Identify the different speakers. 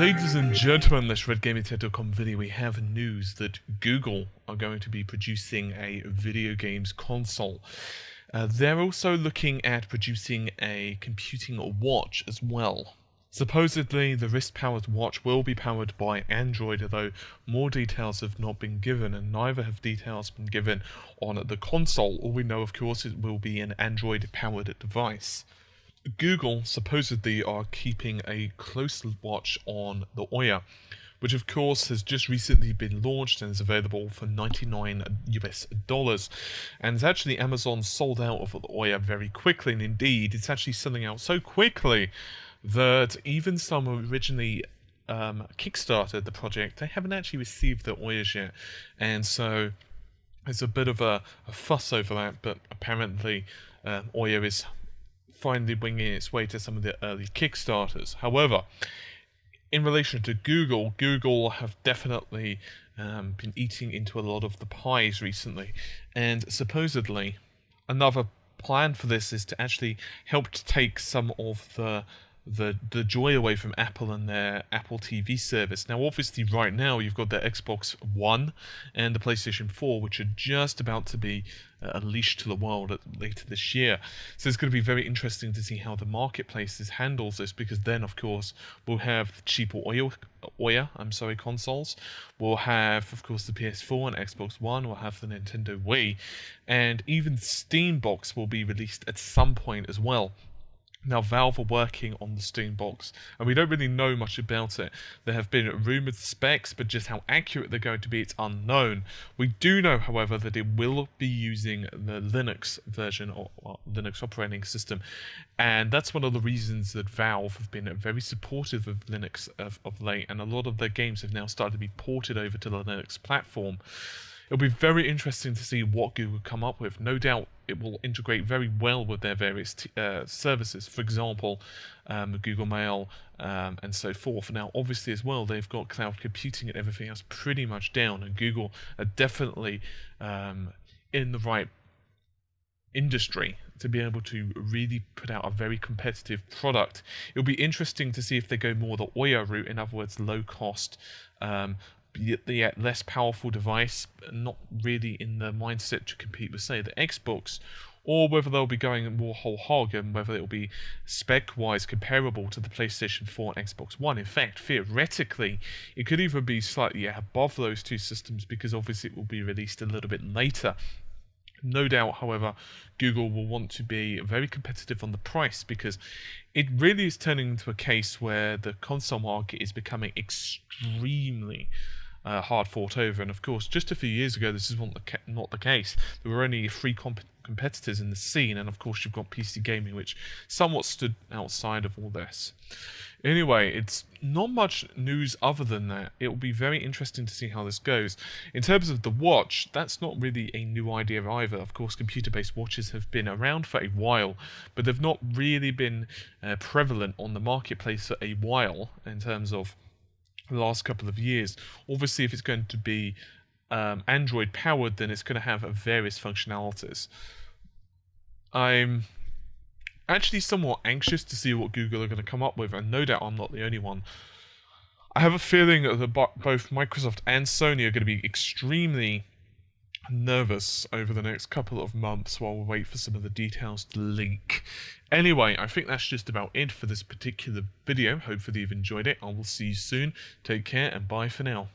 Speaker 1: Ladies and gentlemen, this RedGamerTech.com video, we have news that Google are going to be producing a video games console. They're also looking at producing a computing watch as well. Supposedly, the wrist-powered watch will be powered by Android, although more details have not been given, and neither have details been given on the console. All we know, of course, it will be an Android-powered device. Google supposedly are keeping a close watch on the Ouya, which of course has just recently been launched and is available for $99 US. And it's actually Amazon sold out of the Ouya very quickly, and indeed it's actually selling out so quickly that even some originally kickstarted the project, they haven't actually received the Ouyas yet, and so there's a bit of a fuss over that. But apparently Ouya is finally winging its way to some of the early Kickstarters. However, in relation to Google, Google have definitely been eating into a lot of the pies recently, and supposedly another plan for this is to actually help to take some of the joy away from Apple and their Apple TV service. Now, obviously, right now you've got the Xbox One and the PlayStation 4, which are just about to be unleashed to the world later this year. So it's going to be very interesting to see how the marketplaces handles this, because then, of course, we'll have cheaper Ouya consoles. We'll have, of course, the PS4 and Xbox One. We'll have the Nintendo Wii, and even Steam Box will be released at some point as well. Now, Valve are working on the Steam Box, and we don't really know much about it. There have been rumoured specs, but just how accurate they're going to be, it's unknown. We do know, however, that it will be using the Linux version, or Linux operating system, and that's one of the reasons that Valve have been very supportive of Linux of late, and a lot of their games have now started to be ported over to the Linux platform. It'll be very interesting to see what Google come up with. No doubt it will integrate very well with their various services, for example, Google Mail and so forth. Now, obviously as well, they've got cloud computing and everything else pretty much down, and Google are definitely in the right industry to be able to really put out a very competitive product. It'll be interesting to see if they go more the Ouya route, in other words, low cost, yet less powerful device, not really in the mindset to compete with, say, the Xbox, or whether they'll be going more whole hog, and whether it'll be spec-wise comparable to the PlayStation 4 and Xbox One. In fact, theoretically, it could even be slightly above those two systems, because obviously it will be released a little bit later. No doubt, however, Google will want to be very competitive on the price, because it really is turning into a case where the console market is becoming extremely hard fought over. And of course, just a few years ago, this is not the case. There were only three competitors in the scene, and of course you've got PC gaming, which somewhat stood outside of all this. Anyway, it's not much news other than that. It will be very interesting to see how this goes. In terms of the watch, that's not really a new idea either. Of course, computer-based watches have been around for a while, but they've not really been prevalent on the marketplace for a while in terms of the last couple of years. Obviously, if it's going to be Android powered, then it's going to have various functionalities. I'm actually somewhat anxious to see what Google are going to come up with, and no doubt I'm not the only one. I have a feeling that both Microsoft and Sony are going to be extremely nervous over the next couple of months while we wait for some of the details to leak. Anyway, I think that's just about it for this particular video. Hopefully you've enjoyed it. I will see you soon. Take care and bye for now.